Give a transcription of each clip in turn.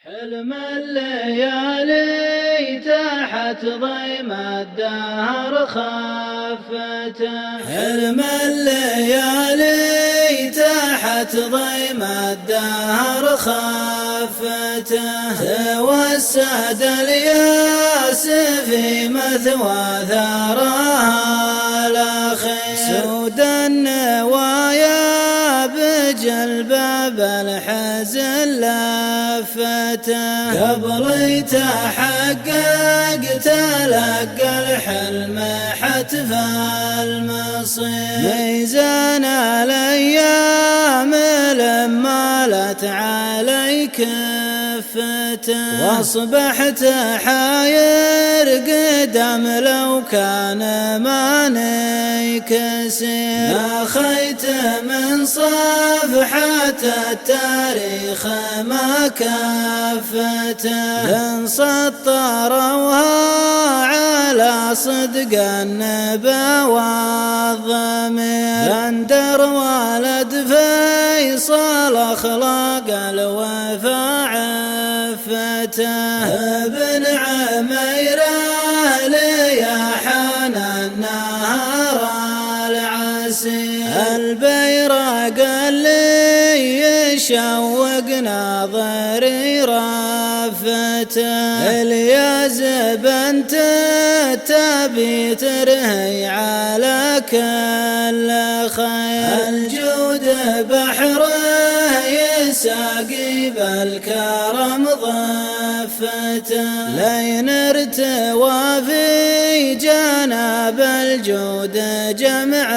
حلم الليالي تحت ضيم الدهر خافته، حلم الليالي تحت ضيم الدهر خافته، توسد الياس في مثوى ثراها الأخير، سود النوايا بجلباب الحزن لفته، قبل تحقق تلقى الحلم حتف المصير، ميزان الايام لمالت علي كفته، واصبحت حاير قدم لو كان ماني كسير، اخيت من صفحة التاريخ ما كفته، إن سطروها على صدق النبا والضمير، بندر ولد فيصل أخلاق الوفا عفته، ابن عميره ليحان النهار العسير، البيرق اللي يشوق ناظري رافته، الياز بنت تبي ترهي على كل خير، الجود بحره يساقي بالكرم ضفته، لين ارتوى في جناب الجود جمع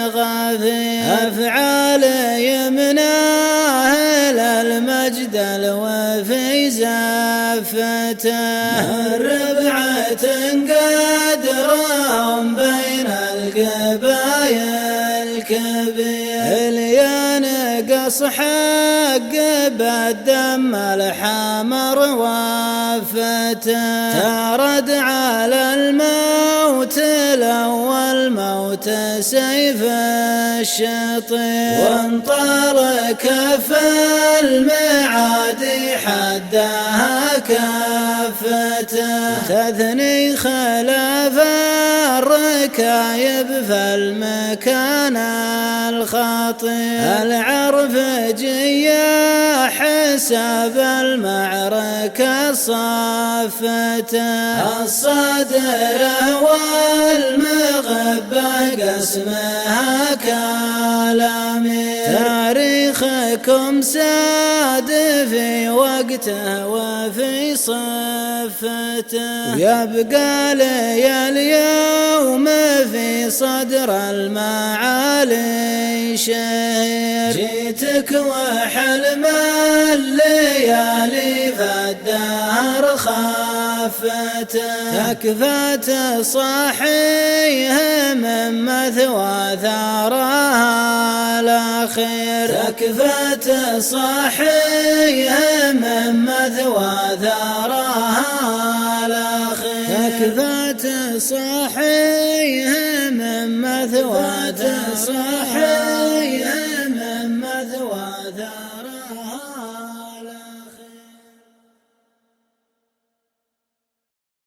غفير، أفعال يمناه للمجد الوفي زفته، الربعة قدرهم بين القبايل كبير، اللي ينقص حق بالدم الحمر وفته، ترد على الموت الأول موت سيف الشطير، وانطلق كف المعاد حدها كافته، تثني خلاف الركايب في المكان الخطير، العرفجية حسب المعركة صافته، الصدر والمغبة قسمها كلامي، تاريخكم ساد في وقته وفي صفته، يبقى لي اليوم في صدر المعالي شهير، جيتك وحلم الليالي فالدهر خافته، تكفت صاحيها من مثوى ثراها الأخير، تكفت صاحيها من مثوى ثراها الأخير، تكفت صاحيها من مثوى ثراها